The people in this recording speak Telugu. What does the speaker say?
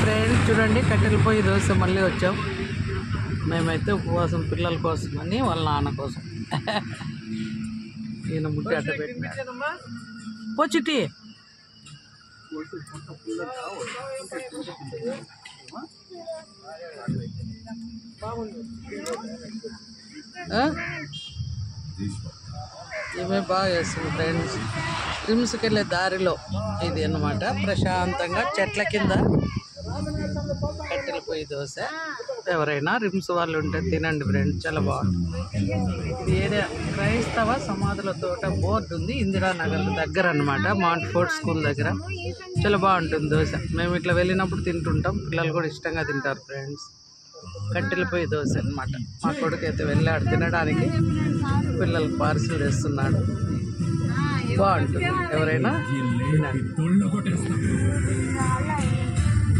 ఫ్రెండ్స్ చూడండి, కట్టెల పొయ్యి దోశ మళ్ళీ వచ్చాం. మేమైతే ఉపవాసం పిల్లల కోసం అని వాళ్ళ నాన్న కోసం. ఈయన ముట్టి అడ్డ పెట్టిన పోచిటి ఏమే బాగా చేస్తుంది ఫ్రెండ్స్. రిమ్స్కి వెళ్ళే దారిలో ఇది అన్నమాట. ప్రశాంతంగా చెట్ల కింద కట్టెల పొయ్యి దోశ. ఎవరైనా రిమ్స్ వాళ్ళు ఉంటే తినండి ఫ్రెండ్స్, చాలా బాగుంటుంది. ఇది ఏరియా క్రైస్తవ సమాధుల తోట బోర్డు ఉంది, ఇందిరానగర్ దగ్గర అన్నమాట, మౌంట్ ఫోర్ట్ స్కూల్ దగ్గర. చాలా బాగుంటుంది దోశ. మేము ఇట్లా వెళ్ళినప్పుడు తింటుంటాం, పిల్లలు కూడా ఇష్టంగా తింటారు ఫ్రెండ్స్. కట్టెల పొయ్యి దోశ అన్నమాట. మా కొడుకు అయితే వెళ్ళాడు తినడానికి, పిల్లలకు పార్సిల్ తెస్తున్నాడు. బాగుంటుంది, ఎవరైనా తినండి.